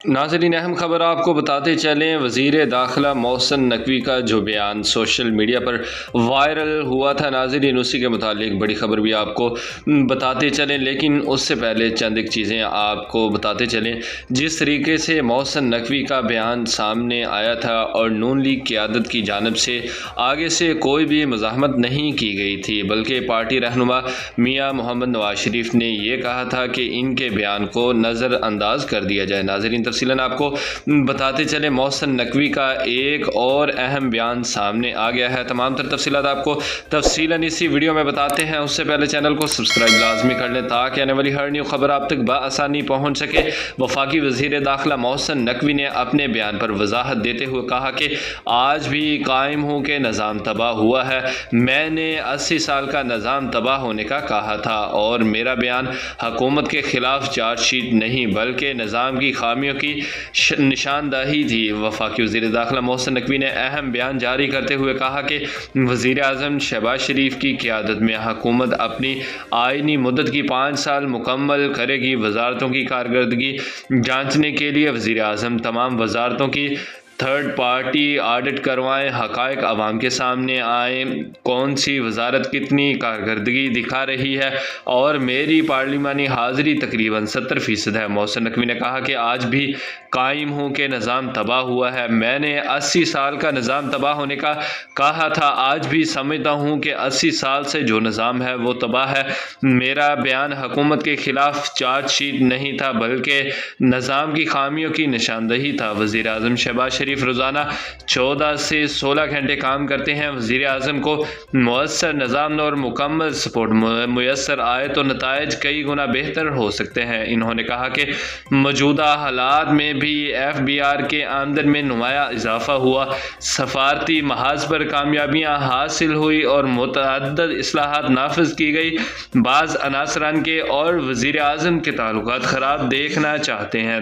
नाज़रीन, अहम खबर आपको बताते चलें। वज़ीर दाखिला मोहसिन नकवी का जो बयान सोशल मीडिया पर वायरल हुआ था नाज़रीन, उसी के मुतालिक बड़ी खबर भी आपको बताते चलें। लेकिन उससे पहले चंद एक चीज़ें आपको बताते चलें। जिस तरीके से मोहसिन नकवी का बयान सामने आया था और नून लीग क़यादत की जानिब से आगे से कोई भी मज़ाहमत नहीं की गई थी, बल्कि पार्टी रहनुमा मियाँ मोहम्मद नवाज शरीफ ने यह कहा था कि इनके बयान को नज़रअंदाज कर दिया जाए। नाज़रीन, तफसीलन आपको बताते चले, मोहसिन नकवी का एक और अहम बयान सामने आ गया है। तमाम तर तफसीलात आपको तफसीलन इसी वीडियो में बताते हैं। उससे पहले चैनल को सब्सक्राइब लाजमी कर लें ताकि आने वाली हर न्यू खबर आप तक बआसानी पहुँच सके। वफाकी वज़ीर दाखिला मोहसिन नकवी ने अपने बयान पर वजाहत देते हुए कहा कि आज भी कायम हूँ कि निज़ाम तबाह हुआ है। मैंने 80 साल का निज़ाम तबाह होने का कहा था और मेरा बयान हुकूमत के खिलाफ चार्जशीट नहीं बल्कि निज़ाम की खामियों की निशानदही थी। वफाकी वज़ीर दाखिला मोहसिन नकवी ने अहम बयान जारी करते हुए कहा कि वज़ीर आज़म शहबाज शरीफ की क़यादत में हुकूमत अपनी आइनी मुद्दत की 5 साल मुकम्मल करेगी। वजारतों की कारकर्दगी जांचने के लिए वज़ीर आज़म तमाम वजारतों की थर्ड पार्टी ऑडिट करवाएं, हक़ाइक़ आवाम के सामने आए, कौन सी वजारत कितनी कारकर्दगी दिखा रही है और मेरी पार्लिमानी हाज़िरी तकरीबन 70% है। मोहसिन नकवी ने कहा कि आज भी कायम हूँ कि निज़ाम तबाह हुआ है। मैंने 80 साल का निज़ाम तबाह होने का कहा था, आज भी समझता हूँ कि 80 साल से जो निज़ाम है वो तबाह है। मेरा बयान हुकूमत के ख़िलाफ़ चार्जशीट नहीं था बल्कि निज़ाम की खामियों की निशानदही था। वज़ीर आज़म शहबाज शरीफ रोज़ाना 14 से 16 घंटे काम करते हैं। वज़ीर आज़म को मुअस्सर निज़ाम और मुकम्मल सपोर्ट मुयस्सर आए तो नताइज कई गुना बेहतर हो सकते हैं। इन्होंने कहा कि मौजूदा हालात में भी FBR के आमदन में नुमाया इजाफा हुआ, सफारती महाज पर कामयाबियाँ हासिल हुई और मुतअद्दिद इस्लाहात नाफिज की गई। बाज़ अनासरान के और वज़ीर आज़म के ताल्लुकात ख़राब देखना चाहते हैं